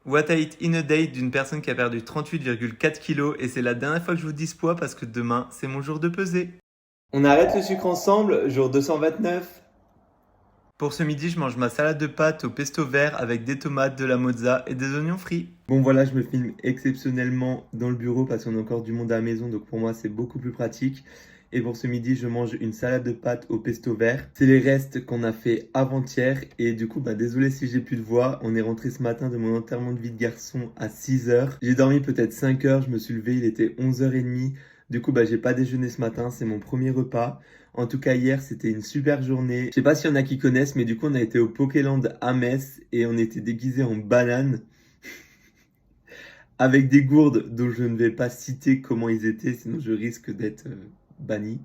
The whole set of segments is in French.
What I Eat in a Day d'une personne qui a perdu 38,4 kilos et c'est la dernière fois que je vous dis ce poids parce que demain c'est mon jour de pesée. On arrête le sucre ensemble, jour 229. Pour ce midi, je mange ma salade de pâtes au pesto vert avec des tomates, de la mozza et des oignons frits. Bon voilà, je me filme exceptionnellement dans le bureau parce qu'on a encore du monde à la maison, donc pour moi c'est beaucoup plus pratique. Et pour ce midi, je mange une salade de pâtes au pesto vert. C'est les restes qu'on a fait avant-hier. Et du coup, désolé si j'ai plus de voix. On est rentré ce matin de mon enterrement de vie de garçon à 6h. J'ai dormi peut-être 5 heures. Je me suis levé, il était 11h30. Du coup, j'ai pas déjeuné ce matin. C'est mon premier repas. En tout cas, hier, c'était une super journée. Je sais pas s'il y en a qui connaissent, mais du coup, on a été au Pokéland à Metz et on était déguisés en banane avec des gourdes dont je ne vais pas citer comment ils étaient, sinon je risque d'être banni.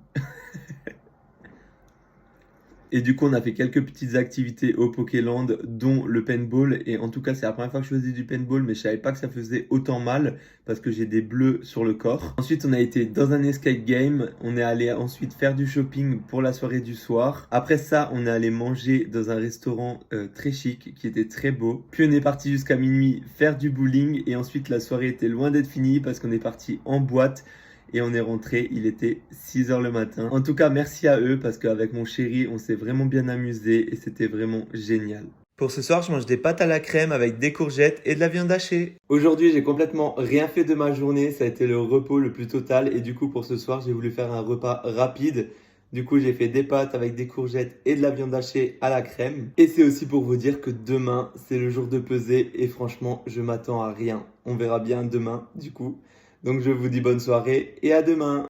Et du coup, on a fait quelques petites activités au Pokéland, dont le paintball. Et en tout cas, c'est la première fois que je faisais du paintball, mais je savais pas que ça faisait autant mal parce que j'ai des bleus sur le corps. Ensuite, on a été dans un escape game. On est allé ensuite faire du shopping pour la soirée du soir. Après ça, on est allé manger dans un restaurant très chic qui était très beau. Puis on est parti jusqu'à minuit faire du bowling. Et ensuite, la soirée était loin d'être finie parce qu'on est parti en boîte. Et on est rentré, il était 6h le matin. En tout cas, merci à eux parce qu'avec mon chéri, on s'est vraiment bien amusé et c'était vraiment génial. Pour ce soir, je mange des pâtes à la crème avec des courgettes et de la viande hachée. Aujourd'hui, j'ai complètement rien fait de ma journée. Ça a été le repos le plus total. Et du coup, pour ce soir, j'ai voulu faire un repas rapide. Du coup, j'ai fait des pâtes avec des courgettes et de la viande hachée à la crème. Et c'est aussi pour vous dire que demain, c'est le jour de pesée. Et franchement, je m'attends à rien. On verra bien demain, du coup. Donc, je vous dis bonne soirée et à demain.